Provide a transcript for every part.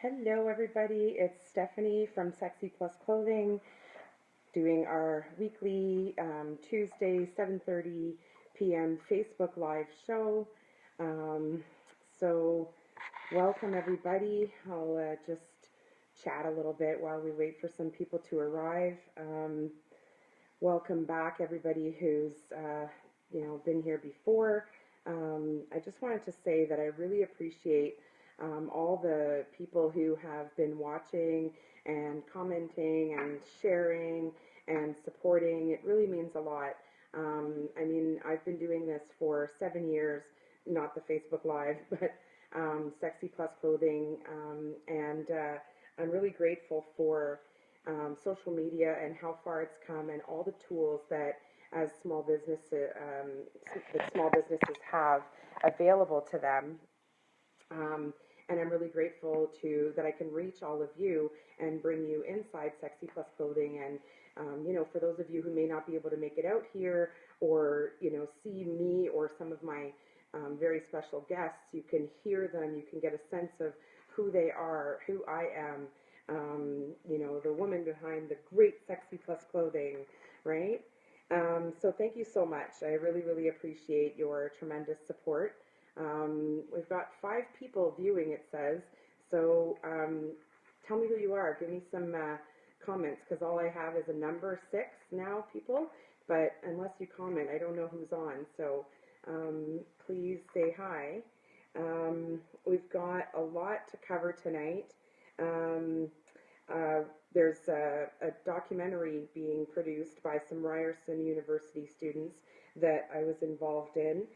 Hello everybody, it's Stephanie from SexyPlus Clothing doing our weekly Tuesday 7:30 p.m. Facebook Live show. Um, so welcome everybody. I'll just chat a little bit while we wait for some people to arrive. Welcome back everybody who's been here before. I just wanted to say that I really appreciate all the people who have been watching and commenting and sharing and supporting. It really means a lot. I've been doing this for 7 years, not the Facebook Live, but Sexy Plus Clothing, and I'm really grateful for social media and how far it's come and all the tools that as small businesses have available to them. And I'm really grateful that I can reach all of you and bring you inside Sexy Plus Clothing. And for those of you who may not be able to make it out here, or see me or some of my very special guests, you can hear them. You can get a sense of who they are, who I am. The woman behind the great Sexy Plus Clothing, right? So thank you so much. I really, really appreciate your tremendous support. We've got 5 people viewing, it says. So tell me who you are. Give me some comments, because all I have is a number 6 now, people. But unless you comment, I don't know who's on. So please say hi. We've got a lot to cover tonight. There's a documentary being produced by some Ryerson University students that I was involved in.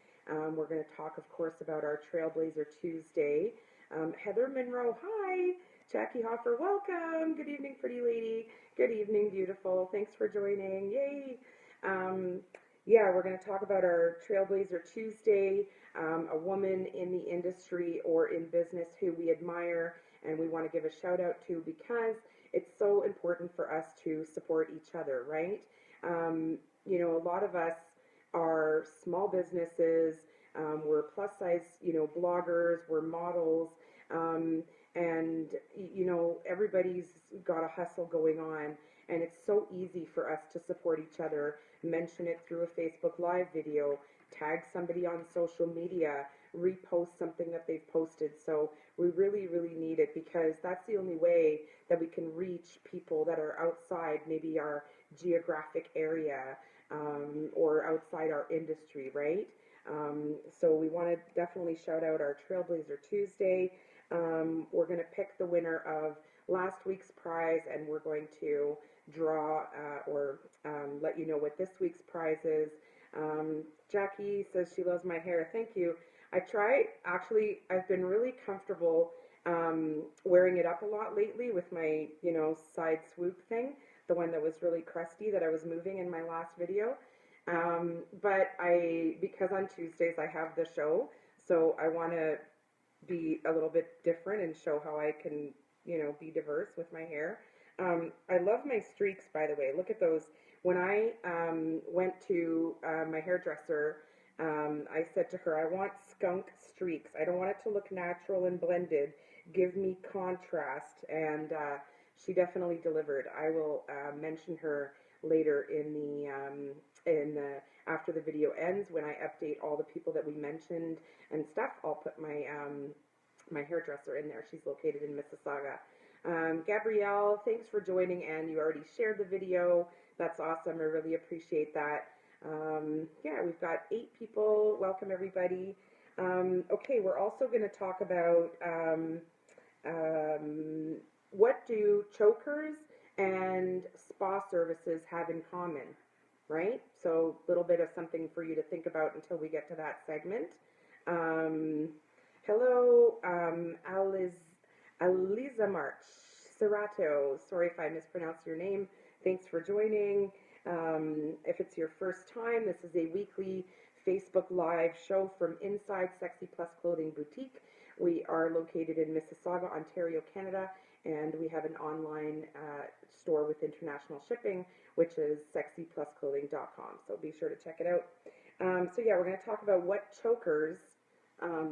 We're going to talk, of course, about our Trailblazer Tuesday. Heather Monroe, hi. Jackie Hoffer, welcome. Good evening, pretty lady. Good evening, beautiful. Thanks for joining. Yay. We're going to talk about our Trailblazer Tuesday, a woman in the industry or in business who we admire and we want to give a shout out to, because it's so important for us to support each other, right? A lot of us are small businesses, we're plus size, bloggers, we're models, and everybody's got a hustle going on, and it's so easy for us to support each other. Mention it through a Facebook Live video, tag somebody on social media, repost something that they've posted. So we really, really need it, because that's the only way that we can reach people that are outside maybe our geographic area, or outside our industry, right? So we want to definitely shout out our Trailblazer Tuesday. We're going to pick the winner of last week's prize, and we're going to draw or let you know what this week's prize is. Jackie says she loves my hair. Thank you. I've been really comfortable wearing it up a lot lately with my, side swoop thing, the one that was really crusty that I was moving in my last video. But because on Tuesdays I have the show, so I want to be a little bit different and show how I can, be diverse with my hair. I love my streaks, by the way. Look at those. When I went to my hairdresser, I said to her, I want skunk streaks. I don't want it to look natural and blended. Give me contrast. And she definitely delivered. I will mention her later after the video ends, when I update all the people that we mentioned and stuff. I'll put my my hairdresser in there. She's located in Mississauga. Gabrielle, thanks for joining, and you already shared the video. That's awesome. I really appreciate that. We've got 8 people. Welcome, everybody. Okay, we're also going to talk about what do chokers and spa services have in common, right? So a little bit of something for you to think about until we get to that segment. Hello, Aliza March Serato. Sorry if I mispronounced your name. Thanks for joining. If it's your first time, this is a weekly Facebook Live show from inside Sexy Plus Clothing Boutique. We are located in Mississauga, Ontario, Canada, and we have an online store with international shipping, which is sexyplusclothing.com. So be sure to check it out. We're going to talk about what chokers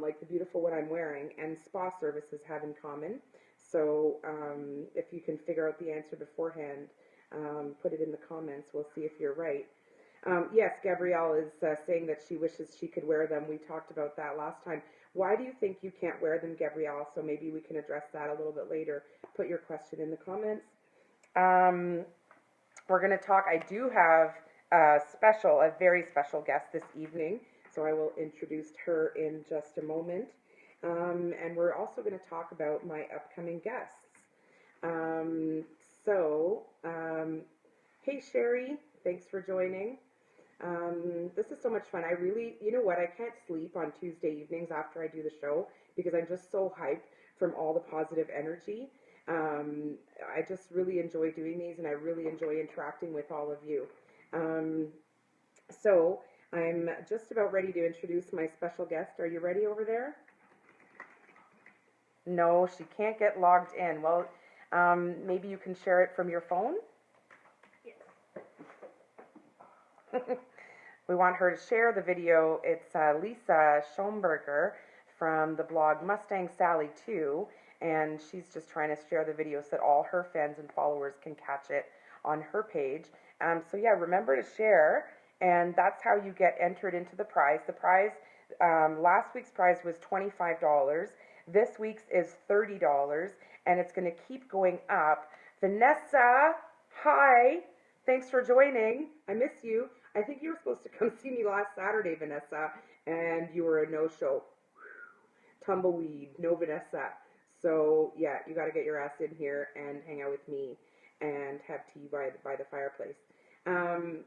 like the beautiful one I'm wearing, and spa services have in common. So if you can figure out the answer beforehand, put it in the comments. We'll see if you're right. Yes, Gabrielle is saying that she wishes she could wear them. We talked about that last time. Why do you think you can't wear them, Gabrielle? So maybe we can address that a little bit later. Put your question in the comments. We're going to talk. I do have a very special guest this evening, so I will introduce her in just a moment. And we're also going to talk about my upcoming guests. Hey Sherry, thanks for joining. This is so much fun. I really, you know what, I can't sleep on Tuesday evenings after I do the show because I'm just so hyped from all the positive energy. I just really enjoy doing these, and I really enjoy interacting with all of you. So I'm just about ready to introduce my special guest. Are you ready over there? No, she can't get logged in. Well, maybe you can share it from your phone? We want her to share the video. It's Lisa Schoenberger from the blog Mustang Sally 2, and she's just trying to share the video so that all her fans and followers can catch it on her page. So yeah, remember to share, and that's how you get entered into the prize. The prize, last week's prize was $25. This week's is $30, and it's going to keep going up. Vanessa, hi. Thanks for joining. I miss you. I think you were supposed to come see me last Saturday, Vanessa, and you were a no-show. Tumbleweed, no Vanessa. So, yeah, you got to get your ass in here and hang out with me and have tea by the fireplace. So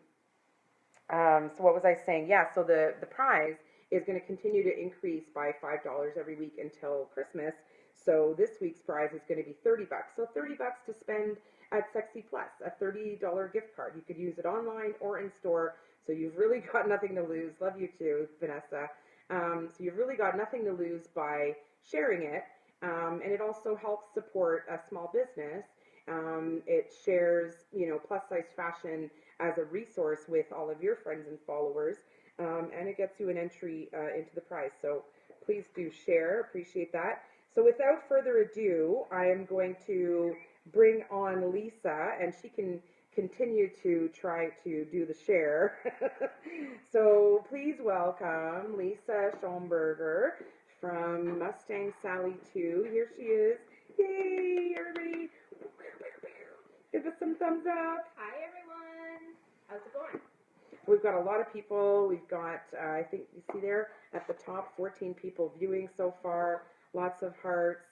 what was I saying? Yeah, so the prize is going to continue to increase by $5 every week until Christmas. So this week's prize is going to be $30. So $30 to spend at SexyPlus, a $30 gift card. You could use it online or in store, so you've really got nothing to lose. Love you too, Vanessa. So you've really got nothing to lose by sharing it, and it also helps support a small business. It shares, plus size fashion as a resource with all of your friends and followers, and it gets you an entry into the prize. So please do share. Appreciate that. So without further ado, I am going to bring on Lisa, and she can continue to try to do the share. So please welcome Lisa Schoenberger from Mustang Sally 2. Here she is. Yay, everybody. Give us some thumbs up. Hi, everyone. How's it going? We've got a lot of people. We've got, I think you see there at the top, 14 people viewing so far. Lots of hearts.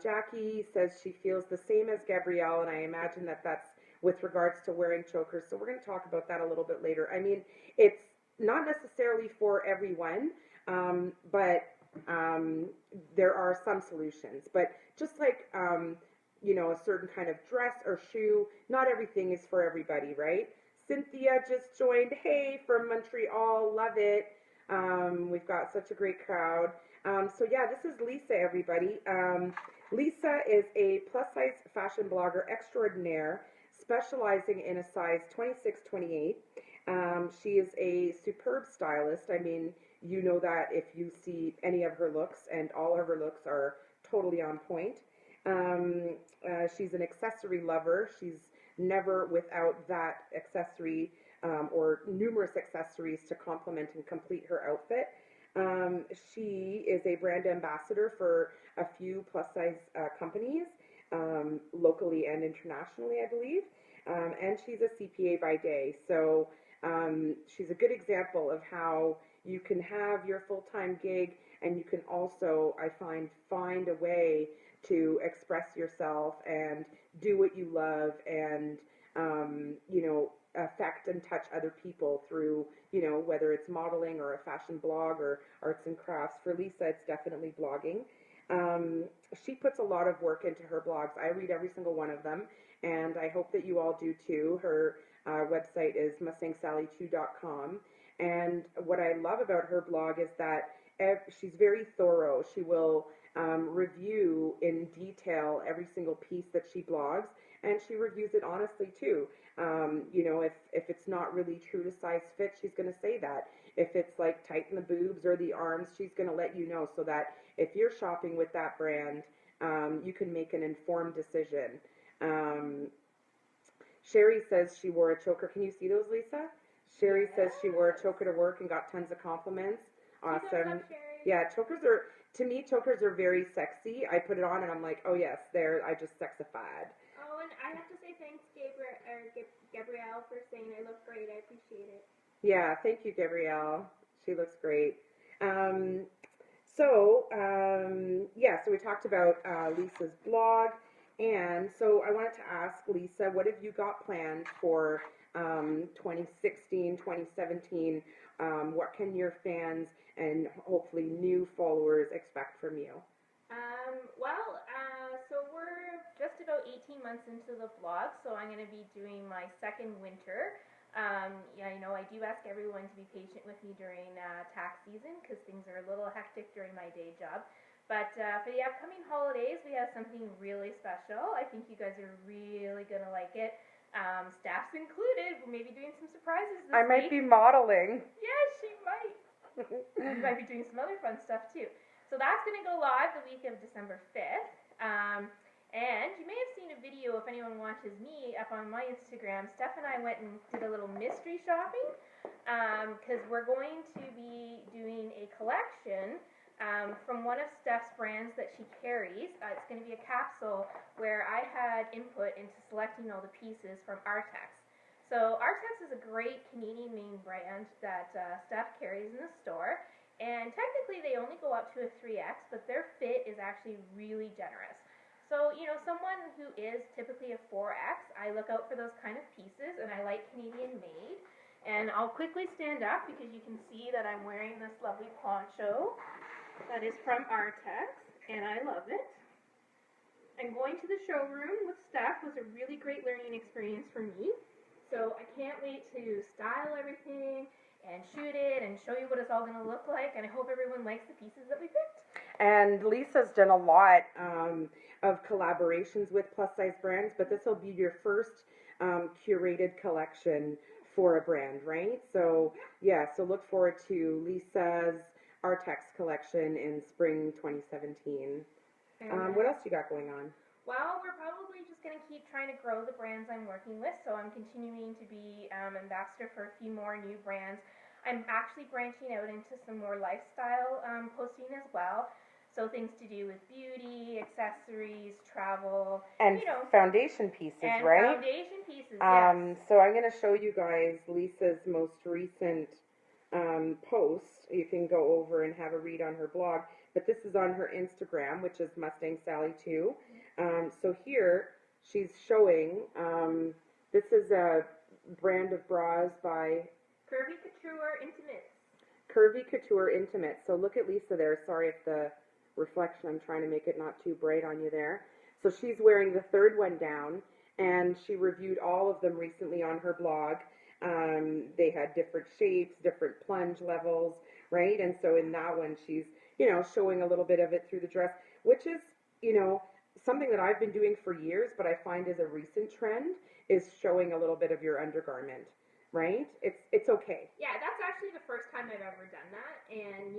Jackie says she feels the same as Gabrielle, and I imagine that that's with regards to wearing chokers. So we're going to talk about that a little bit later. I mean, it's not necessarily for everyone, but there are some solutions. But just like, a certain kind of dress or shoe, not everything is for everybody, right? Cynthia just joined. Hey, from Montreal. Love it. We've got such a great crowd. So yeah, this is Lisa, everybody. Lisa is a plus-size fashion blogger extraordinaire, specializing in a size 26-28. She is a superb stylist. I mean, you know that if you see any of her looks, and all of her looks are totally on point. She's an accessory lover. She's never without that accessory or numerous accessories to complement and complete her outfit. She is a brand ambassador for a few plus-size companies, locally and internationally, I believe. And she's a CPA by day. So she's a good example of how you can have your full-time gig, and you can also, I find a way to express yourself and do what you love, and affect and touch other people through, whether it's modeling or a fashion blog or arts and crafts. For Lisa, it's definitely blogging. She puts a lot of work into her blogs. I read every single one of them, and I hope that you all do too. Her website is mustangsally2.com, and what I love about her blog is that she's very thorough. She will review in detail every single piece that she blogs, and she reviews it honestly too. If it's not really true to size fit, she's going to say that. If it's like tighten the boobs or the arms, she's going to let you know so that if you're shopping with that brand, you can make an informed decision. Um, Sherry says she wore a choker. Can you see those, Lisa? Sherry says she wore a choker to work and got tons of compliments. Awesome. Yeah, chokers are, to me, chokers are very sexy. I put it on and I'm like, oh yes, there, I just sexified. Oh, and I have to say thanks, Gabrielle, for saying I look great. I appreciate it. Yeah, thank you, Gabrielle. She looks great. So we talked about Lisa's blog. And so I wanted to ask Lisa, what have you got planned for 2016, 2017? What can your fans and hopefully new followers expect from you? So we're just about 18 months into the vlog, so I'm going to be doing my second winter. I do ask everyone to be patient with me during tax season because things are a little hectic during my day job. But for the upcoming holidays, we have something really special. I think you guys are really going to like it. Staff's included. We're maybe doing some surprises this week. I might be modeling. Yes, she might. We might be doing some other fun stuff too. So that's going to go live the week of December 5th. And you may have seen a video, if anyone watches me, up on my Instagram. Steph and I went and did a little mystery shopping because we're going to be doing a collection from one of Steph's brands that she carries. It's going to be a capsule where I had input into selecting all the pieces from Artex. So Artex is a great Canadian name brand that Steph carries in the store. And technically they only go up to a 3X, but their fit is actually really generous. So, someone who is typically a 4X, I look out for those kind of pieces, and I like Canadian made. And I'll quickly stand up because you can see that I'm wearing this lovely poncho that is from Artex, and I love it. And going to the showroom with Steph was a really great learning experience for me. So I can't wait to style everything and shoot it and show you what it's all going to look like, and I hope everyone likes the pieces that we picked. And Lisa's done a lot of collaborations with plus size brands, but this will be your first curated collection for a brand, right? So yeah, so look forward to Lisa's Artex collection in spring 2017. What else you got going on? Well, we're probably just going to keep trying to grow the brands I'm working with, so I'm continuing to be ambassador for a few more new brands. I'm actually branching out into some more lifestyle posting as well. So things to do with beauty, accessories, travel, and foundation pieces, and right? Foundation pieces, yes. So I'm going to show you guys Lisa's most recent post. You can go over and have a read on her blog, but this is on her Instagram, which is Mustang Sally 2. So here she's showing, this is a brand of bras by Curvy Couture Intimates. Curvy Couture Intimates. So look at Lisa there. Sorry if the reflection, I'm trying to make it not too bright on you there. So she's wearing the third one down, and she reviewed all of them recently on her blog. They had different shapes, different plunge levels, right? And so in that one, she's, showing a little bit of it through the dress, which is, something that I've been doing for years, but I find is a recent trend, is showing a little bit of your undergarment, right? It's okay. Yeah, that's actually the first time I've ever done that. And,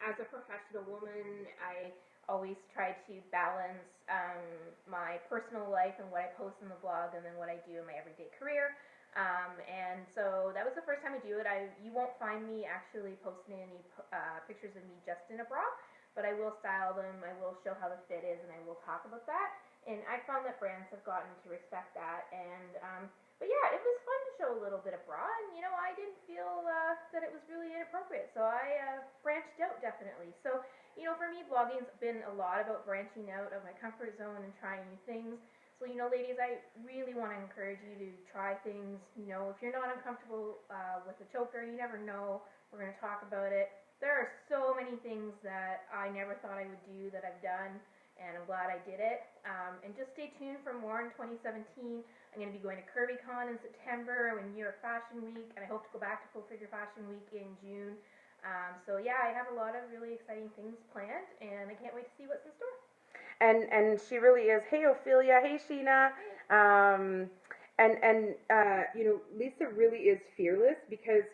as a professional woman, I always try to balance my personal life and what I post in the blog and then what I do in my everyday career. And so that was the first time I do it. You won't find me actually posting any pictures of me just in a bra, but I will style them, I will show how the fit is, and I will talk about that. And I found that brands have gotten to respect that. And but yeah, it was fun to show a little bit of bra, and I didn't feel that it was really inappropriate, so I branched out definitely. So for me, blogging's been a lot about branching out of my comfort zone and trying new things. So ladies, I really want to encourage you to try things. If you're not uncomfortable with a choker, you never know. We're going to talk about it. There are so many things that I never thought I would do that I've done, and I'm glad I did it. And just stay tuned for more in 2017. I'm going to be going to CurvyCon in September and New York Fashion Week, and I hope to go back to Full Figure Fashion Week in June. So yeah, I have a lot of really exciting things planned, and I can't wait to see what's in store. And she really is. Hey, Ophelia. Hey, Sheena. Lisa really is fearless because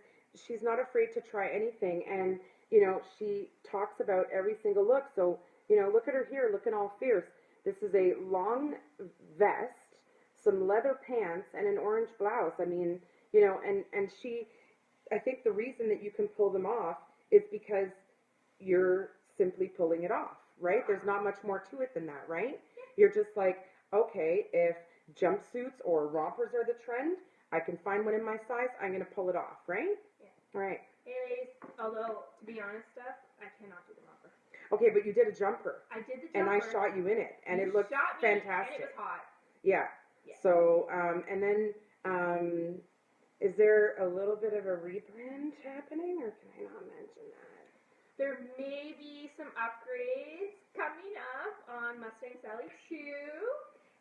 she's not afraid to try anything, and you know, she talks about every single look. So, you know, look at her here, looking all fierce. This is a long vest, some leather pants, and an orange blouse. I mean, you know, and she, I think the reason that you can pull them off is because you're simply pulling it off, right? There's not much more to it than that, right? You're just like, okay, if jumpsuits or rompers are the trend, I can find one in my size, I'm going to pull it off, right? Yeah. Right. Hey, ladies, although, to be honest, Steph, I cannot do the romper. Okay, but you did a jumper. I did the And jumper. I shot you in it, and You it looked shot me, fantastic. and it was hot. Yeah. Yeah. So, and then, is there a little bit of a rebrand happening, or can I not mention that? There may be some upgrades coming up on Mustang Sally 2.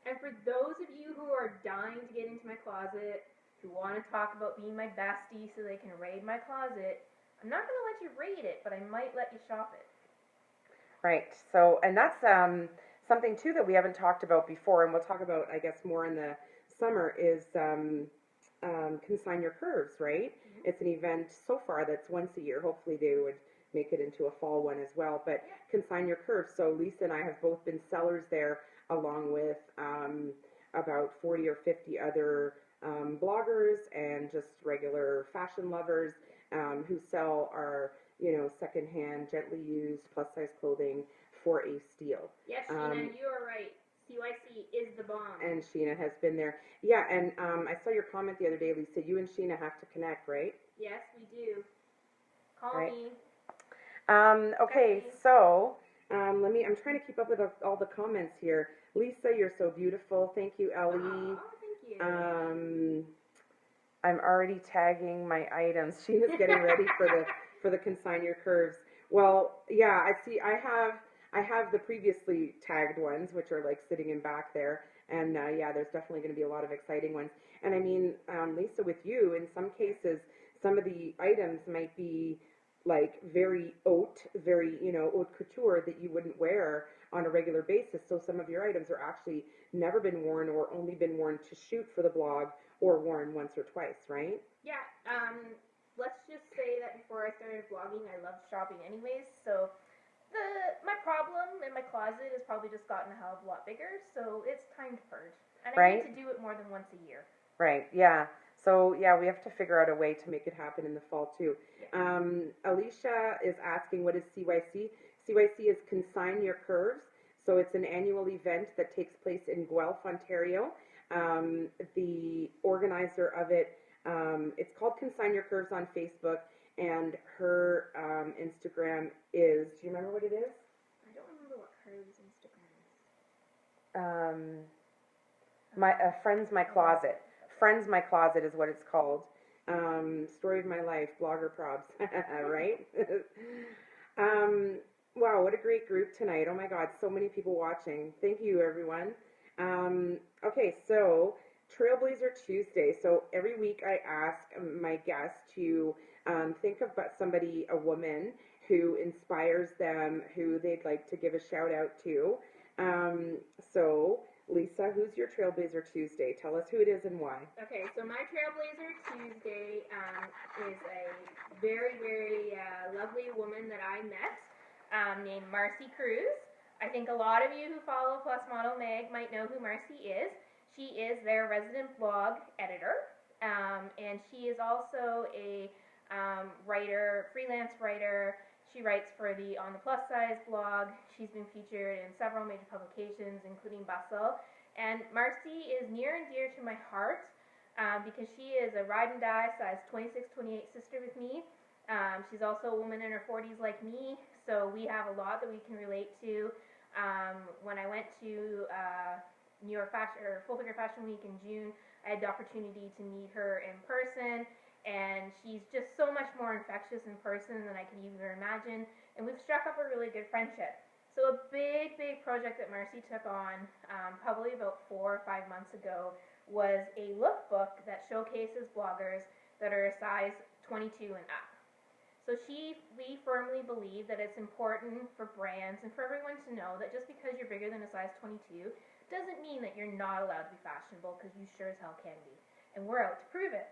And for those of you who are dying to get into my closet, who want to talk about being my bestie so they can raid my closet, I'm not going to let you raid it, but I might let you shop it. Right. So, and that's something too that we haven't talked about before, and we'll talk about, I guess, more in the summer, is Consign Your Curves, right? Mm-hmm. It's an event so far that's once a year. Hopefully they would make it into a fall one as well, but Consign Your Curves. So Lisa and I have both been sellers there, along with about 40 or 50 other bloggers and just regular fashion lovers who sell our, you know, secondhand, gently used, plus size clothing for a steal. Yes, Sheena, you are right. CYC is the bomb. And Sheena has been there. Yeah, and I saw your comment the other day, Lisa. You and Sheena have to connect, right? Yes, we do. Call right. me. Okay, so I'm trying to keep up with all the comments here. Lisa, you're so beautiful. Thank you, Ellie. Oh, thank you. I'm already tagging my items. Sheena's getting ready for the Consign Your Curves. Well, yeah, I see. I have the previously tagged ones, which are like sitting in back there, and yeah, there's definitely going to be a lot of exciting ones. And I mean, Lisa, with you, in some cases, some of the items might be like very haute couture that you wouldn't wear on a regular basis. So some of your items are actually never been worn or only been worn to shoot for the blog or worn once or twice, right? Yeah, let's just say that before I started vlogging, I loved shopping anyways, so my problem in my closet has probably just gotten a hell of a lot bigger, so it's time to purge. And I need to do it more than once a year. Right, yeah. So, yeah, we have to figure out a way to make it happen in the fall, too. Yeah. Alicia is asking, what is CYC? CYC is Consign Your Curves. So it's an annual event that takes place in Guelph, Ontario. The organizer of it, it's called Consign Your Curves on Facebook, and her Instagram is, do you remember what it is? I don't remember what Cruz Instagram is. Friends My Closet. Friends My Closet is what it's called. Story of my life, blogger probs, right? Wow, what a great group tonight. Oh my God, so many people watching. Thank you, everyone. Okay, so Trailblazer Tuesday. So every week I ask my guests to think of somebody, a woman, who inspires them, who they'd like to give a shout out to. So, Lisa, who's your Trailblazer Tuesday? Tell us who it is and why. Okay, so my Trailblazer Tuesday is a very, very lovely woman that I met named Marcy Cruz. I think a lot of you who follow Plus Model Mag might know who Marcy is. She is their resident blog editor, and she is also a writer, freelance writer. She writes for the On the Plus Size blog. She's been featured in several major publications, including Bustle. And Marcy is near and dear to my heart because she is a ride and die size 26, 28 sister with me. She's also a woman in her 40s like me, so we have a lot that we can relate to. When I went to New York Full Figure Fashion Week in June, I had the opportunity to meet her in person. And she's just so much more infectious in person than I could even imagine. And we've struck up a really good friendship. So a big, big project that Marcy took on probably about 4 or 5 months ago was a lookbook that showcases bloggers that are a size 22 and up. So we firmly believe that it's important for brands and for everyone to know that just because you're bigger than a size 22 doesn't mean that you're not allowed to be fashionable, because you sure as hell can be. and we're out to prove it.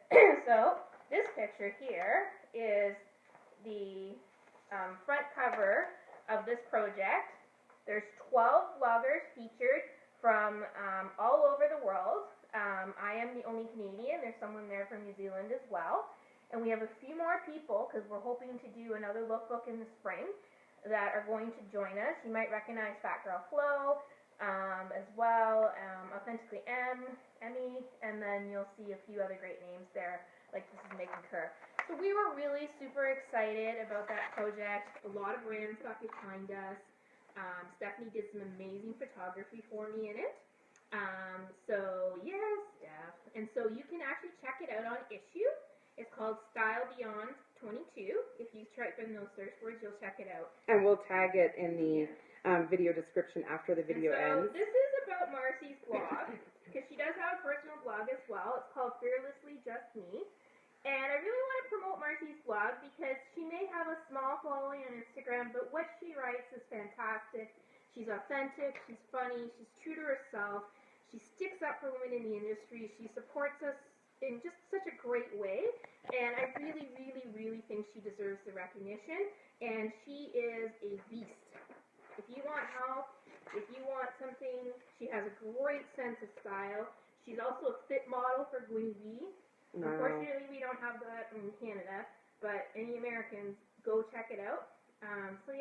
So this picture here is the front cover of this project. There's 12 bloggers featured from all over the world. I am the only Canadian. There's someone there from New Zealand as well. And we have a few more people, because we're hoping to do another lookbook in the spring, that are going to join us. You might recognize Fat Girl Flo as well, Authentically Emmy, and then you'll see a few other great names there, like this is Megan Kerr. So we were really super excited about that project. A lot of brands got behind us. Stephanie did some amazing photography for me in it. So yes, Steph. And so you can actually check it out on Issue. It's called Style Beyond 22. If you type in those search words, you'll check it out. And we'll tag it in the video description after the video ends. This is about Marcy's blog, because she does have a personal blog as well. It's called Fearlessly Just Me. And I really want to promote Marcy's blog because she may have a small following on Instagram, but what she writes is fantastic. She's authentic, she's funny, she's true to herself, she sticks up for women in the industry, she supports us in just such a great way, and I really, really, really think she deserves the recognition, and she is a beast. If you want help, if you want something, she has a great sense of style. She's also a fit model for Gwynee. Wow. Unfortunately, we don't have that in Canada, but any Americans, go check it out. So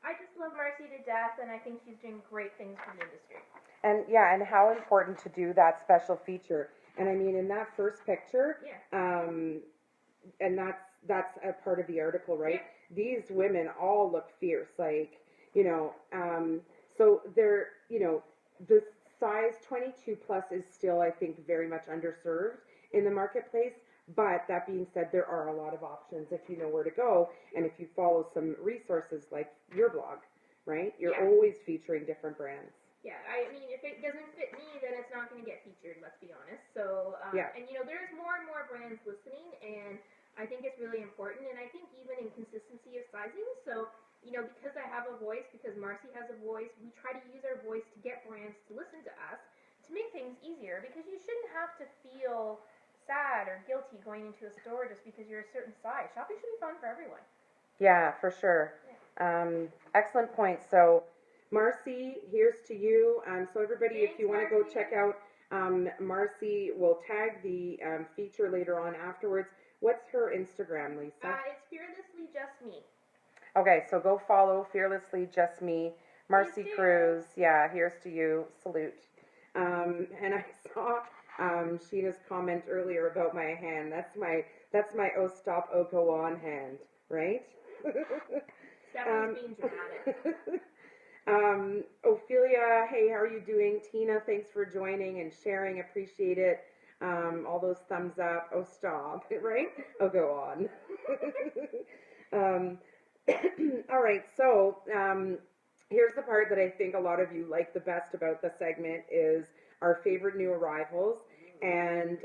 I just love Marcy to death, and I think she's doing great things for the industry. And yeah, and how important to do that special feature. And I mean, in that first picture, and that's a part of the article, right? Yeah. These women all look fierce, like, so they're, the size 22 plus is still, I think, very much underserved in the marketplace. But that being said, there are a lot of options if you know where to go, and if you follow some resources like your blog, right? You're always featuring different brands. Yeah, I mean, if it doesn't fit me, then it's not going to get featured, let's be honest. So, and there's more and more brands listening, and I think it's really important, and I think even in consistency of sizing. So, because I have a voice, because Marcy has a voice, we try to use our voice to get brands to listen to us, to make things easier, because you shouldn't have to feel sad or guilty going into a store just because you're a certain size. Shopping should be fun for everyone. Yeah, for sure. Yeah. Excellent point. So, Marcy, here's to you. So everybody, thanks, if you want to go check out Marcy, we'll tag the feature later on afterwards. What's her Instagram, Lisa? It's Fearlessly Just Me. Okay, so go follow Fearlessly Just Me. Marcy Cruz, here's to you. Salute. And I saw Sheena's comment earlier about my hand. That's my oh stop, oh go on hand, right? Stephanie's being dramatic. Ophelia, hey, how are you doing? Tina, thanks for joining and sharing. Appreciate it. All those thumbs up. Oh, stop. Right? Oh, go on. All right. So here's the part that I think a lot of you like the best about the segment is our favorite new arrivals and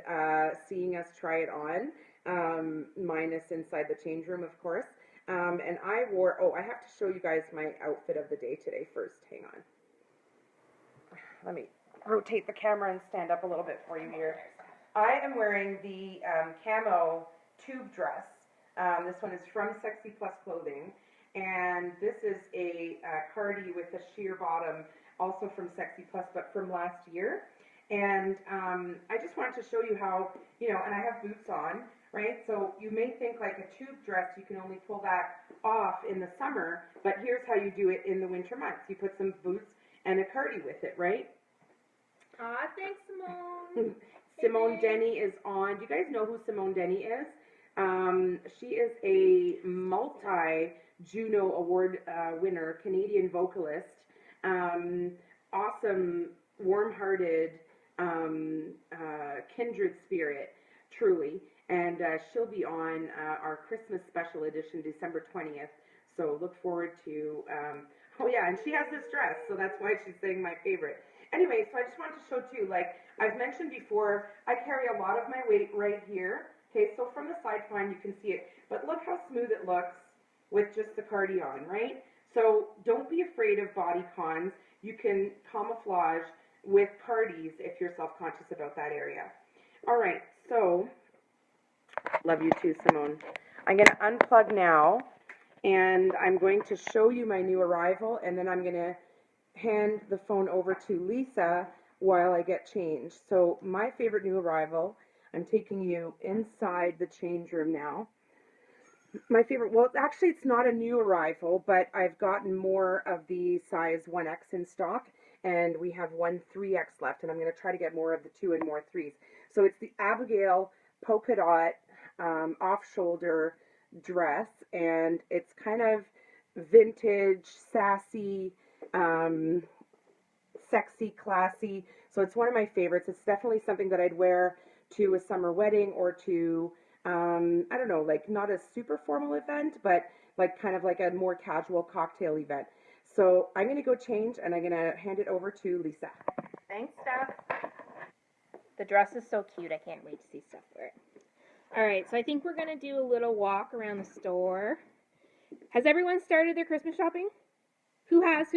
seeing us try it on, minus inside the change room, of course. And I I have to show you guys my outfit of the day today first. Hang on. Let me rotate the camera and stand up a little bit for you here. I am wearing the camo tube dress. This one is from SexyPlus Clothing. And this is a cardi with a sheer bottom, also from SexyPlus, but from last year. And I just wanted to show you how, and I have boots on. Right, so you may think like a tube dress, you can only pull that off in the summer, but here's how you do it in the winter months. You put some boots and a cardi with it, right? Thanks, Simone. Simone Denny is on. Do you guys know who Simone Denny is? She is a multi-Juno Award winner, Canadian vocalist, awesome, warm-hearted, kindred spirit, truly. And she'll be on our Christmas special edition, December 20th. So look forward to, and she has this dress, so that's why she's saying my favorite. Anyway, so I just wanted to show too, like I've mentioned before, I carry a lot of my weight right here. Okay, so from the side fine, you can see it. But look how smooth it looks with just the cardi on, right? So don't be afraid of body cons. You can camouflage with cardis if you're self-conscious about that area. All right, so, love you too, Simone. I'm going to unplug now, and I'm going to show you my new arrival, and then I'm going to hand the phone over to Lisa while I get changed. So my favorite new arrival, I'm taking you inside the change room now. My favorite, well, actually it's not a new arrival, but I've gotten more of the size 1X in stock, and we have one 3X left, and I'm going to try to get more of the 2 and more 3s. So it's the Abigail polka dot off-shoulder dress, and it's kind of vintage, sassy, sexy, classy. So it's one of my favorites. It's definitely something that I'd wear to a summer wedding or to, I don't know, like not a super formal event, but like kind of like a more casual cocktail event. So I'm going to go change and I'm going to hand it over to Lisa. Thanks, Steph. The dress is so cute. I can't wait to see Steph wear it. All right, so I think we're going to do a little walk around the store. Has everyone started their Christmas shopping? Who has?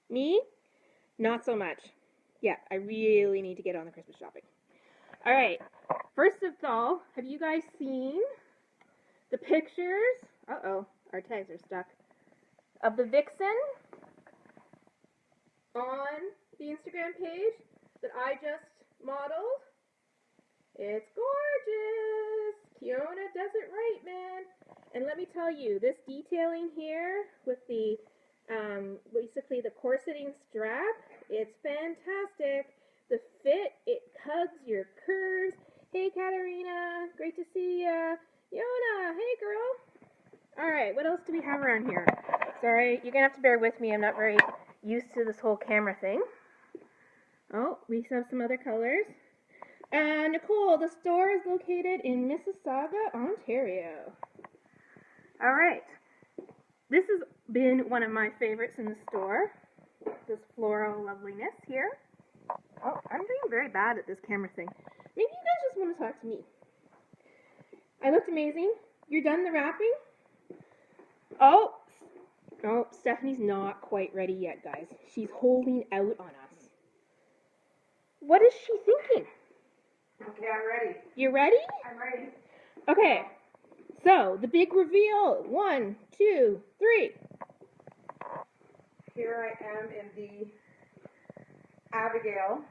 Me? Not so much. Yeah, I really need to get on the Christmas shopping. All right, first of all, have you guys seen the pictures? Uh-oh, our tags are stuck. Of the Vixen on the Instagram page that I just modeled? It's gorgeous. Kiona does it right, man. And let me tell you, this detailing here with the basically the corseting strap, it's fantastic. The fit, it hugs your curves. Hey, Katarina, great to see ya. Yona, hey, girl. All right, what else do we have around here? Sorry, you're gonna have to bear with me. I'm not very used to this whole camera thing. Oh, we have some other colors. Nicole, the store is located in Mississauga, Ontario. All right. This has been one of my favorites in the store. This floral loveliness here. Oh, I'm doing very bad at this camera thing. Maybe you guys just want to talk to me. I looked amazing. You're done the wrapping? Oh, Stephanie's not quite ready yet, guys. She's holding out on us. What is she thinking? Okay, I'm ready. You ready? I'm ready. Okay. So, the big reveal. 1, 2, 3. Here I am in the Abigail.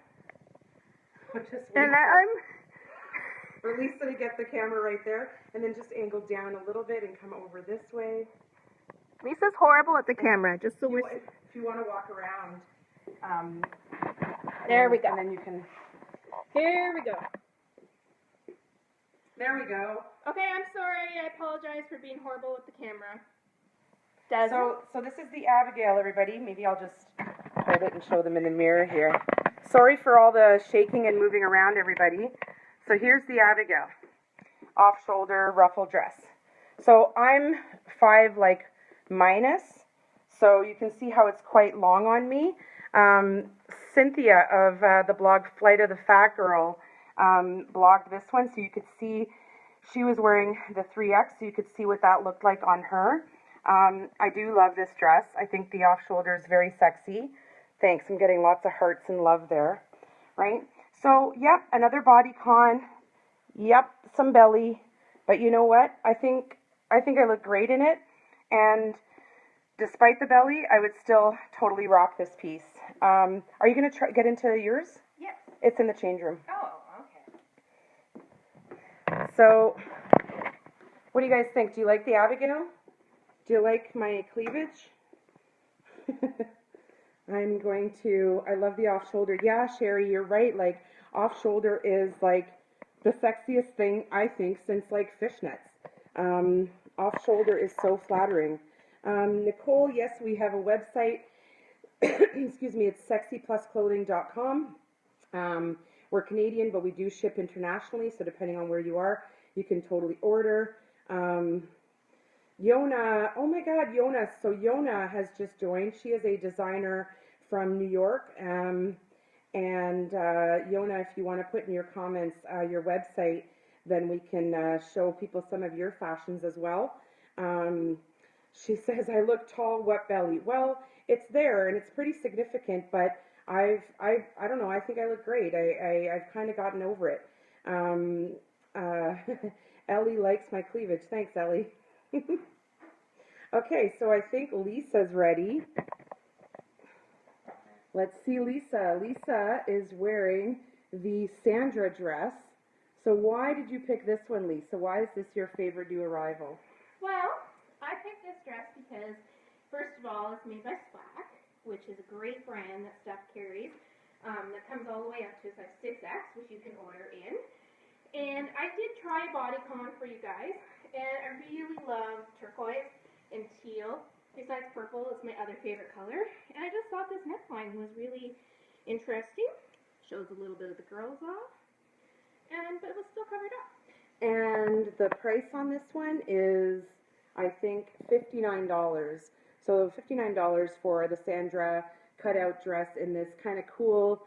And I'm for Lisa to get the camera right there, and then just angle down a little bit and come over this way. Lisa's horrible at the camera, just so If you want to walk around. There we go. And then you can. Here we go. There we go. Okay, I'm sorry. I apologize for being horrible with the camera. So this is the Abigail, everybody. Maybe I'll just hold it and show them in the mirror here. Sorry for all the shaking and moving around, everybody. So here's the Abigail, off-shoulder ruffle dress. So I'm 5 like minus, so you can see how it's quite long on me. Cynthia of the blog Flight of the Fat Girl blogged this one, so you could see she was wearing the 3X, so you could see what that looked like on her. I do love this dress. I think the off-shoulder is very sexy. Thanks, I'm getting lots of hearts and love there, right? So, yep, another bodycon. Yep, some belly. But you know what? I think I look great in it. And despite the belly, I would still totally rock this piece. Are you going to get into yours? Yes. It's in the change room. Oh, okay. So, what do you guys think? Do you like the Abigail? Do you like my cleavage? I love the off-shoulder. Yeah, Sherry, you're right. Like, off-shoulder is like the sexiest thing, I think, since like fishnets. Off-shoulder is so flattering. Nicole, yes, we have a website. Excuse me, it's SexyPlusClothing.com. We're Canadian, but we do ship internationally, so depending on where you are, you can totally order. Yona, oh my God, Yona. So Yona has just joined. She is a designer from New York. And Yona, if you want to put in your comments your website, then we can show people some of your fashions as well. She says, I look tall, wet belly. Well, it's there and it's pretty significant, but I don't know. I think I look great. I've kind of gotten over it. Um, uh, Ellie likes my cleavage. Thanks, Ellie. Okay, so I think Lisa's ready. Let's see Lisa. Lisa is wearing the Sandra dress. So why did you pick this one, Lisa? Why is this your favorite new arrival? Well, I picked this dress because, first of all, it's made by Slack, which is a great brand that Steph carries. That comes all the way up to size 6X, which you can order in. And I did try a bodycon for you guys, and I really love turquoise and teal. Besides purple, it's my other favorite color. And I just thought this neckline was really interesting. Shows a little bit of the girls off, but it was still covered up. And the price on this one is, I think, $59. So $59 for the Sandra cutout dress in this kind of cool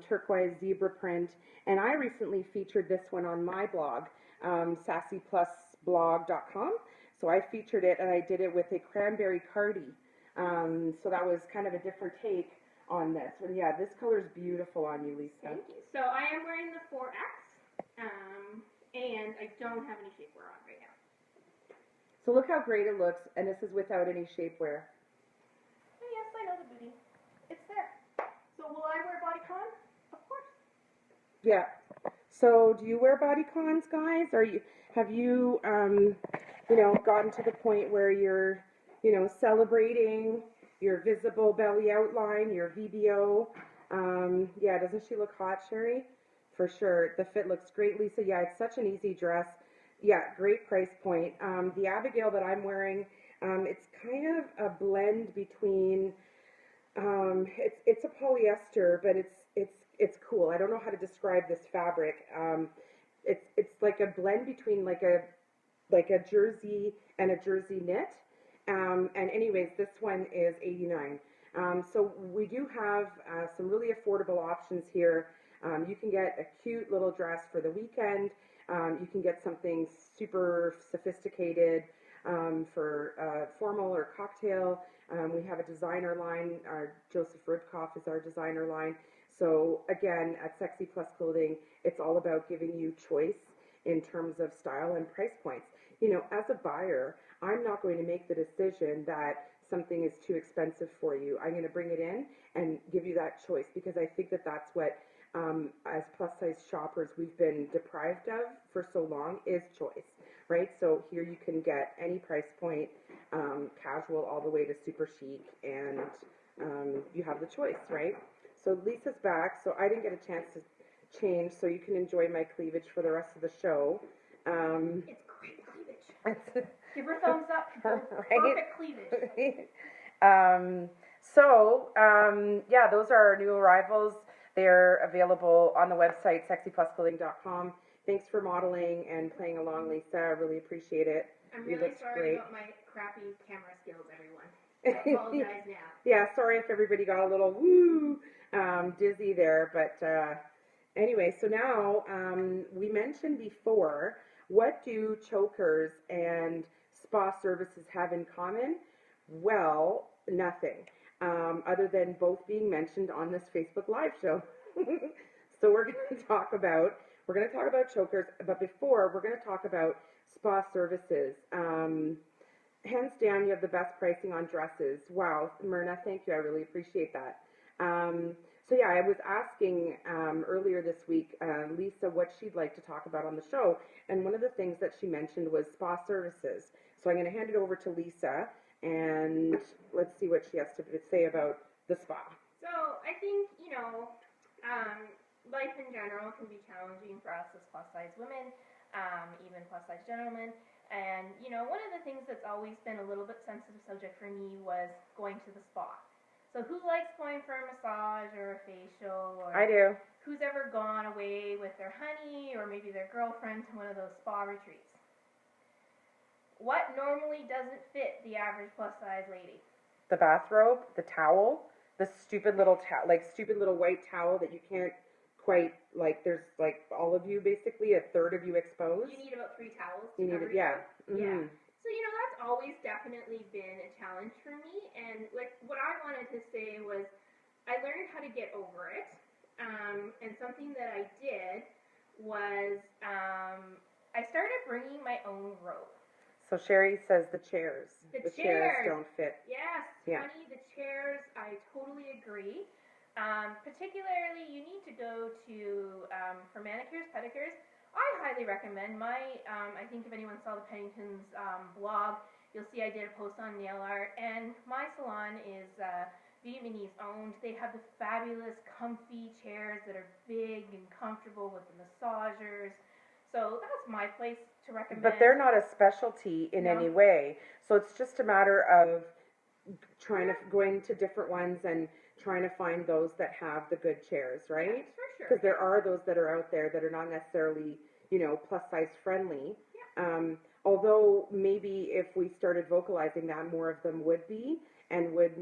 turquoise zebra print. And I recently featured this one on my blog, SexyPlusBlog.com. So I featured it, and I did it with a cranberry cardi. So that was kind of a different take on this. And yeah, this color is beautiful on you, Lisa. Thank you. So I am wearing the 4X, and I don't have any shapewear on right now. So look how great it looks, and this is without any shapewear. Oh, yes, I know the booty. It's there. So will I wear bodycon? Of course. Yeah. So do you wear bodycons, guys? Have you gotten to the point where you're, celebrating your visible belly outline, your VBO? Yeah, doesn't she look hot, Sherry? For sure. The fit looks great, Lisa. Yeah, it's such an easy dress. Yeah, great price point. The Abigail that I'm wearing, it's kind of a blend between, it's a polyester, but it's cool. I don't know how to describe this fabric. It's like a blend between like a jersey and a jersey knit. And anyways, this one is $89. So we do have some really affordable options here. You can get a cute little dress for the weekend. You can get something super sophisticated for formal or cocktail. We have a designer line. Joseph Ribkoff is our designer line. So again, at Sexy Plus Clothing, it's all about giving you choice in terms of style and price points. As a buyer, I'm not going to make the decision that something is too expensive for you. I'm going to bring it in and give you that choice, because I think that that's what, as plus size shoppers, we've been deprived of for so long, is choice, right? So here you can get any price point, casual all the way to super chic, and you have the choice, right? So Lisa's back, so I didn't get a chance to change, so you can enjoy my cleavage for the rest of the show. It's great cleavage. Give her thumbs up. Perfect cleavage. Yeah, those are our new arrivals. They're available on the website, sexyplusclothing.com. Thanks for modeling and playing along, Lisa. I really appreciate it. I'm really sorry about my crappy camera skills, everyone. I apologize now. Yeah, sorry if everybody got a little dizzy there, but anyway, so now we mentioned before, what do chokers and spa services have in common? Well, nothing, other than both being mentioned on this Facebook Live show. So we're going to talk about chokers, but before we're going to talk about spa services. Hands down, you have the best pricing on dresses. Wow, Myrna, thank you. I really appreciate that. So yeah, I was asking earlier this week Lisa what she'd like to talk about on the show, and one of the things that she mentioned was spa services. So I'm going to hand it over to Lisa, and let's see what she has to say about the spa. So I think, life in general can be challenging for us as plus size women, even plus size gentlemen. And, one of the things that's always been a little bit sensitive subject for me was going to the spa. So who likes going for a massage or a facial? Or I do. Who's ever gone away with their honey or maybe their girlfriend to one of those spa retreats? What normally doesn't fit the average plus size lady? The bathrobe, the towel, the stupid little white towel that you can't quite, there's all of you, basically a third of you exposed. You need about 3 towels to you need cover it, yeah. you. Mm-hmm. Yeah. So, that's always definitely been a challenge for me. And what I wanted to say was, I learned how to get over it. And something that I did was I started bringing my own rope. So Sherry says the chairs. The chairs don't fit. Yes, Yeah. honey, the chairs, I totally agree. Particularly, you need to go to, for manicures, pedicures, I highly recommend I think if anyone saw the Penningtons blog, you'll see I did a post on nail art, and my salon is Vietnamese owned. They have the fabulous, comfy chairs that are big and comfortable with the massagers. So that's my place to recommend. But they're not a specialty in any way. So it's just a matter of going to different ones and trying to find those that have the good chairs, right? Yeah, for sure. Because there are those that are out there that are not necessarily, plus size friendly. Yeah. Although maybe if we started vocalizing that, more of them would be and would,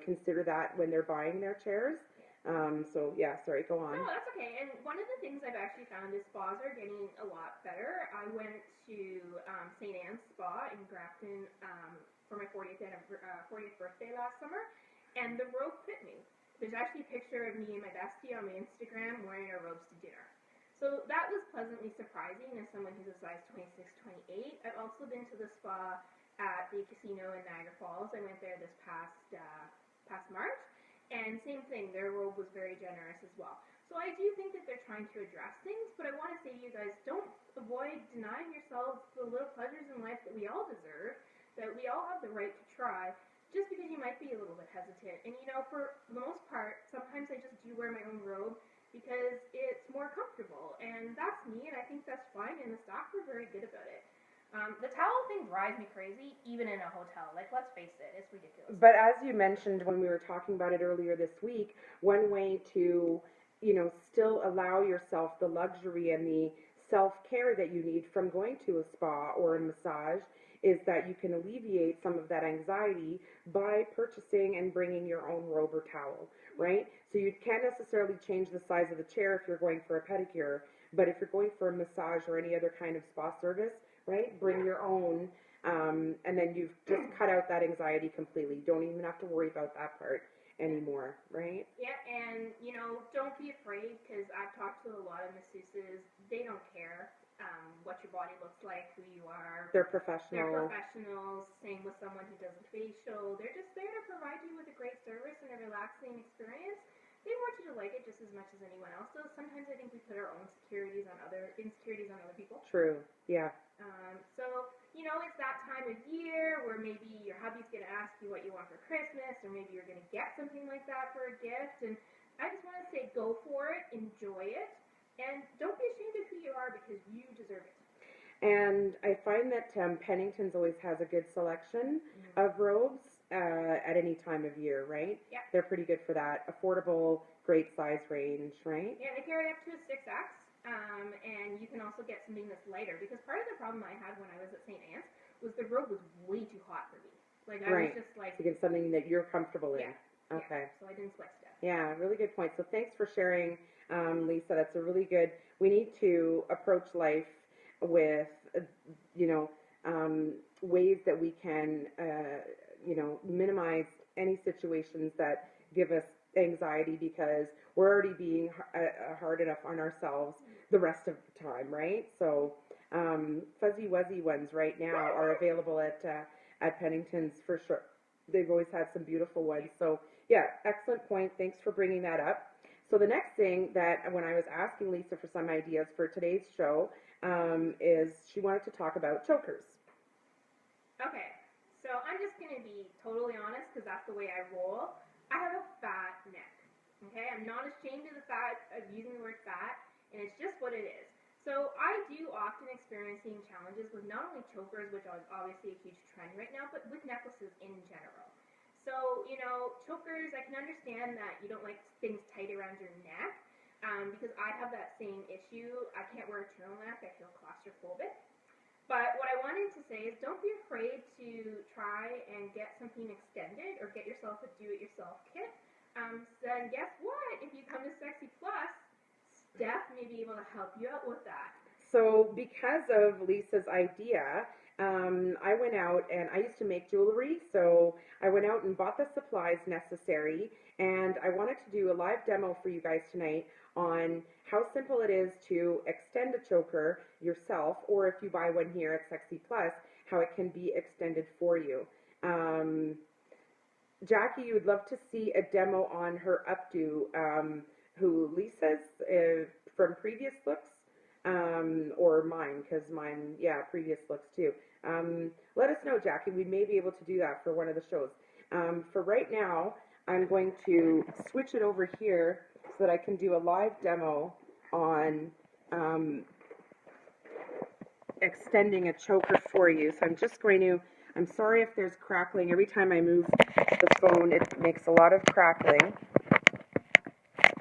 consider that when they're buying their chairs. Sorry, go on. No, that's okay. And one of the things I've actually found is spas are getting a lot better. I went to St. Anne's Spa in Grafton for my 40th birthday last summer, and the robe fit me. There's actually a picture of me and my bestie on my Instagram wearing our robes to dinner. So that was pleasantly surprising as someone who's a size 26, 28. I've also been to the spa at the casino in Niagara Falls. I went there this past March. And same thing, their robe was very generous as well. So I do think that they're trying to address things, but I want to say to you guys, don't avoid denying yourselves the little pleasures in life that we all deserve, that we all have the right to try, just because you might be a little bit hesitant. And for the most part, sometimes I just do wear my own robe because it's more comfortable, and that's me, and I think that's fine, and the staff were very good about it. The towel thing drives me crazy, even in a hotel. Like, let's face it, it's ridiculous. But as you mentioned when we were talking about it earlier this week, one way to, still allow yourself the luxury and the self-care that you need from going to a spa or a massage is that you can alleviate some of that anxiety by purchasing and bringing your own robe or towel, right? So you can't necessarily change the size of the chair if you're going for a pedicure, but if you're going for a massage or any other kind of spa service, right? Bring your own, and then you've just cut out that anxiety completely. You don't even have to worry about that part anymore, right? Yeah, and don't be afraid, because I've talked to a lot of masseuses. They don't care what your body looks like, who you are. They're professional. They're professionals. Same with someone who does a facial. They're just there to provide you with a great service and a relaxing experience. They want you to like it just as much as anyone else does. Sometimes I think we put our own insecurities on other people. True. Yeah. It's that time of year where maybe your hubby's going to ask you what you want for Christmas, or maybe you're going to get something like that for a gift. And I just want to say, go for it, enjoy it, and don't be ashamed of who you are, because you deserve it. And I find that Penningtons always has a good selection of robes at any time of year, right? Yeah. They're pretty good for that. Affordable, great size range, right? Yeah, they carry up to a 6X. And you can also get something that's lighter, because part of the problem I had when I was at St. Anne's was the robe was way too hot for me. Like, I was just like... So get something that you're comfortable in. Yeah. Okay. Yeah, so I didn't sweat to death. Yeah, really good point. So thanks for sharing, Lisa. That's a really good... We need to approach life with, ways that we can, minimize any situations that give us anxiety, because we're already being hard enough on ourselves the rest of the time, right? So fuzzy wuzzy ones right now are available at Penningtons for sure. They've always had some beautiful ones. So yeah, excellent point. Thanks for bringing that up. So the next thing that when I was asking Lisa for some ideas for today's show is she wanted to talk about chokers. Okay, so I'm just going to be totally honest, because that's the way I roll. I have a fat neck. Okay, I'm not ashamed of using the word fat, and it's just what it is. So I do often experiencing challenges with not only chokers, which are obviously a huge trend right now, but with necklaces in general. So, chokers, I can understand that you don't like things tight around your neck, because I have that same issue. I can't wear a turtleneck. I feel claustrophobic. But what I wanted to say is, don't be afraid to try and get something extended, or get yourself a do-it-yourself kit. Then guess what? If you come to SexyPlus, Steph may be able to help you out with that. So because of Lisa's idea, I went out and I used to make jewelry, so I went out and bought the supplies necessary, and I wanted to do a live demo for you guys tonight on how simple it is to extend a choker yourself, or if you buy one here at Sexy Plus, how it can be extended for you. Jackie, you would love to see a demo on her updo, who Lisa's from previous looks, or mine, because mine, yeah, previous looks too. Let us know, Jackie. We may be able to do that for one of the shows. For right now, I'm going to switch it over here so that I can do a live demo on extending a choker for you. So I'm just going to, I'm sorry if there's crackling. Every time I move the phone, it makes a lot of crackling.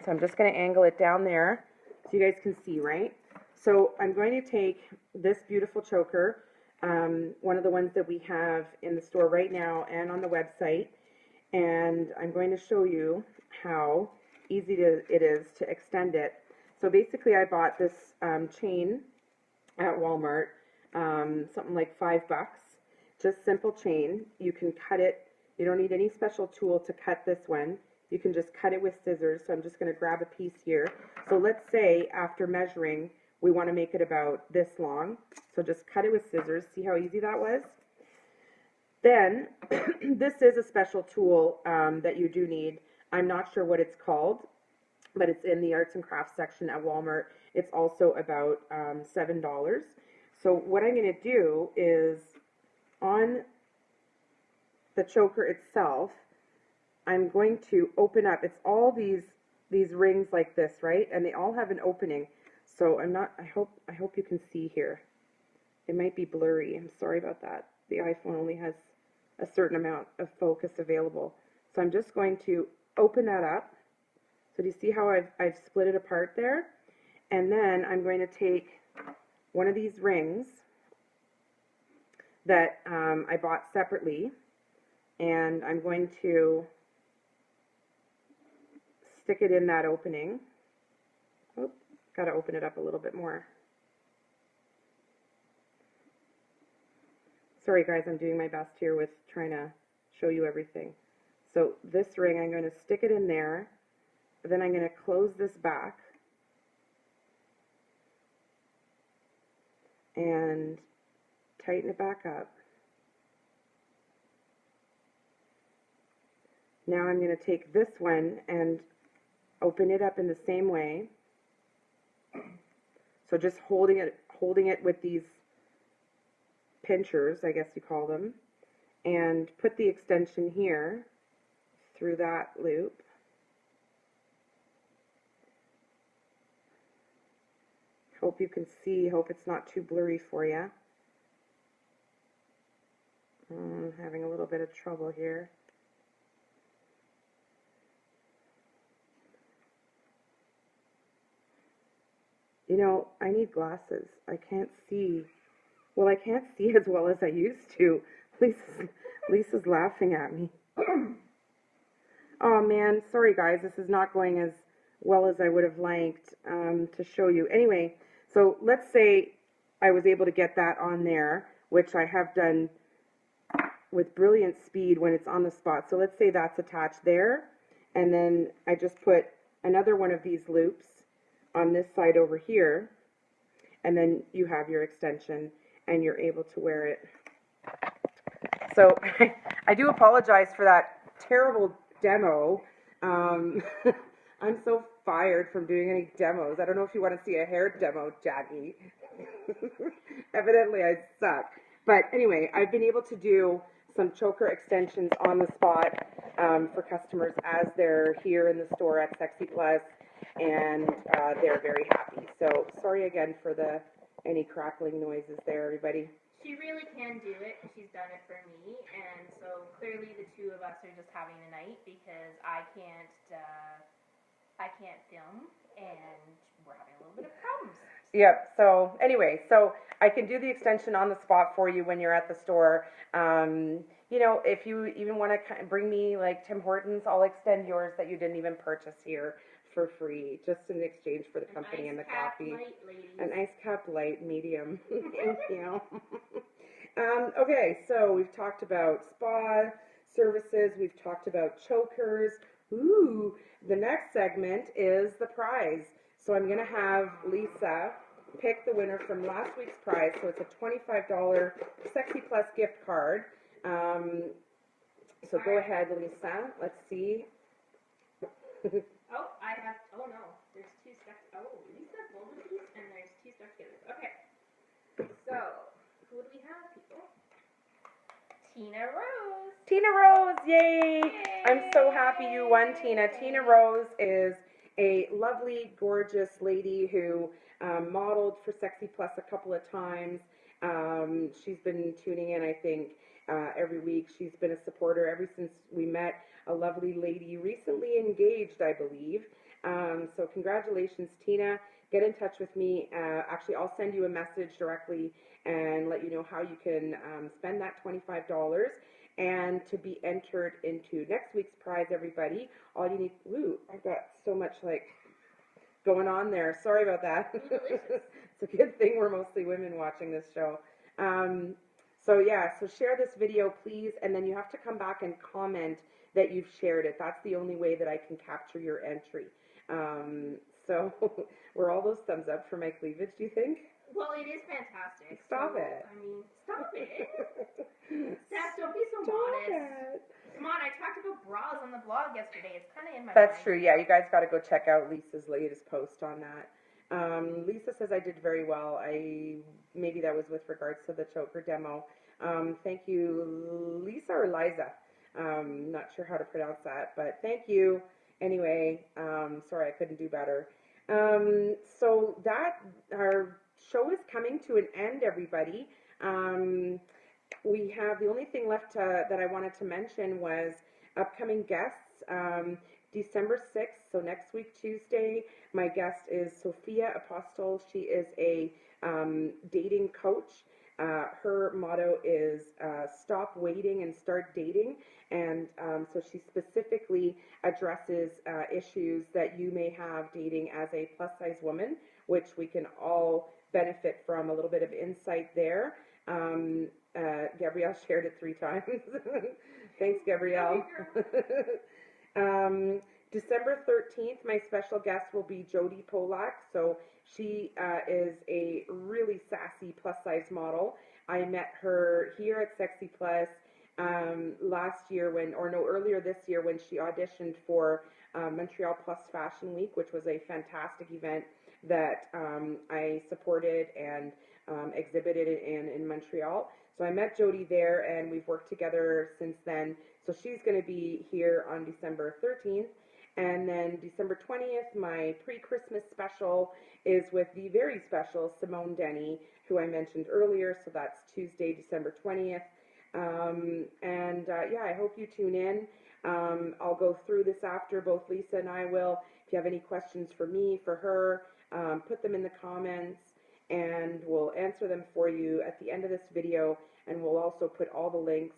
So I'm just going to angle it down there so you guys can see, right? So I'm going to take this beautiful choker, one of the ones that we have in the store right now and on the website, and I'm going to show you how easy it is to extend it. So basically I bought this chain at Walmart, something like $5, just simple chain. You can cut it, you don't need any special tool to cut this one. You can just cut it with scissors. So I'm just going to grab a piece here. So let's say after measuring, we want to make it about this long. So just cut it with scissors. See how easy that was? Then, this is a special tool that you do need. I'm not sure what it's called, but it's in the arts and crafts section at Walmart. It's also about $7. So what I'm going to do is, on the choker itself, I'm going to open up. It's all these rings like this, right? And they all have an opening. So I hope you can see here. It might be blurry. I'm sorry about that. The iPhone only has a certain amount of focus available. So I'm just going to open that up. So do you see how I've split it apart there? And then I'm going to take one of these rings that I bought separately, and I'm going to stick it in that opening. Oh, got to open it up a little bit more. Sorry guys, I'm doing my best here with trying to show you everything. So this ring, I'm going to stick it in there, then I'm going to close this back and tighten it back up. Now I'm going to take this one and open it up in the same way. So just holding it with these pinchers, I guess you call them, and put the extension here through that loop. Hope you can see, hope it's not too blurry for you. I'm having a little bit of trouble here. You know, I need glasses. I can't see. Well, I can't see as well as I used to. Lisa's laughing at me. Oh man, sorry guys, this is not going as well as I would have liked to show you. Anyway, so let's say I was able to get that on there, which I have done with brilliant speed when it's on the spot. So let's say that's attached there, and then I just put another one of these loops on this side over here, and then you have your extension and you're able to wear it. So I do apologize for that terrible demo. I'm so fired from doing any demos. I don't know if you want to see a hair demo, Jackie. Evidently I suck. But anyway, I've been able to do some choker extensions on the spot for customers as they're here in the store at SexyPlus, and they're very happy. So sorry again for any crackling noises there, everybody. She really can do it. She's done it for me, and so clearly the two of us are just having a night because I can't film, and we're having a little bit of problems. Yep. So anyway, so I can do the extension on the spot for you when you're at the store. You know, if you even want to bring me like Tim Hortons, I'll extend yours that you didn't even purchase here for free, just in exchange for the company and the coffee. Light, ladies. An ice cup light, medium. Thank you. Okay, so we've talked about spa services, we've talked about chokers. Ooh, the next segment is the prize. So I'm going to have Lisa pick the winner from last week's prize. So it's a $25 SexyPlus gift card. So go ahead, Lisa. Let's see. Oh, I have, oh no, there's two stuck, oh, Lisa folded these and there's two stuck together. Okay, so, who do we have, people? Tina Rose. Tina Rose, yay! Yay! I'm so happy you won, Tina. Tina Rose is a lovely, gorgeous lady who modeled for SexyPlus a couple of times. She's been tuning in, I think, every week. She's been a supporter ever since we met. A lovely lady, recently engaged, I believe. So congratulations, Tina. Get in touch with me. Actually, I'll send you a message directly and let you know how you can spend that $25. And to be entered into next week's prize, everybody, all you need, woo, I've got so much like going on there. Sorry about that. It's a good thing we're mostly women watching this show. So yeah, so share this video, please, and then you have to come back and comment that you've shared it. That's the only way that I can capture your entry. So were all those thumbs up for my cleavage, do you think? Well, it is fantastic. Stop so, it. I mean, stop it. Steph, don't be so modest. Come on, I talked about bras on the blog yesterday. It's kind of in my That's mind. true. Yeah, you guys got to go check out Lisa's latest post on that. Lisa says I did very well. Maybe that was with regards to the choker demo. Thank you, Lisa or Liza. Not sure how to pronounce that, but thank you. Anyway, sorry I couldn't do better. So that our show is coming to an end, everybody. We have the only thing left that I wanted to mention was upcoming guests. December 6th, so next week, Tuesday, my guest is Sophia Apostol. She is a dating coach. Her motto is stop waiting and start dating. And so she specifically addresses issues that you may have dating as a plus size woman, which we can all benefit from a little bit of insight there. Gabrielle shared it 3 times. Thanks, Gabrielle. December 13th, my special guest will be Jody Polak. So she is a really sassy plus size model. I met her here at SexyPlus last year earlier this year when she auditioned for Montreal Plus Fashion Week, which was a fantastic event that I supported and exhibited in Montreal. So I met Jody there, and we've worked together since then. So she's going to be here on December 13th. And then December 20th, my pre-Christmas special is with the very special Simone Denny, who I mentioned earlier. So that's Tuesday, December 20th. Yeah, I hope you tune in. I'll go through this after, both Lisa and I will. If you have any questions for me, for her, put them in the comments, and we'll answer them for you at the end of this video, and we'll also put all the links.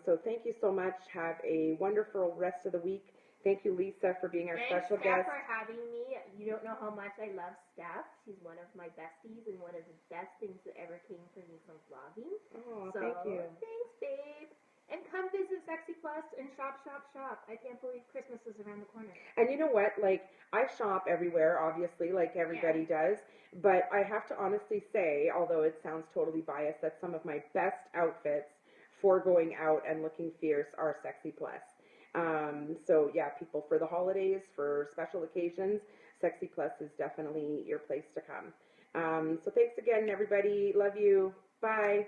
So thank you so much. Have a wonderful rest of the week. Thank you, Lisa, for being our special guest. Thanks, Steph, for having me. You don't know how much I love Steph. She's one of my besties and one of the best things that ever came for me from vlogging. Oh, so, thank you. Thanks, babe. And come visit SexyPlus and shop, shop, shop. I can't believe Christmas is around the corner. And you know what? Like, I shop everywhere, obviously, like everybody does. But I have to honestly say, although it sounds totally biased, that some of my best outfits for going out and looking fierce are SexyPlus. So yeah, people, for the holidays, for special occasions, SexyPlus is definitely your place to come. So thanks again, everybody. Love you. Bye.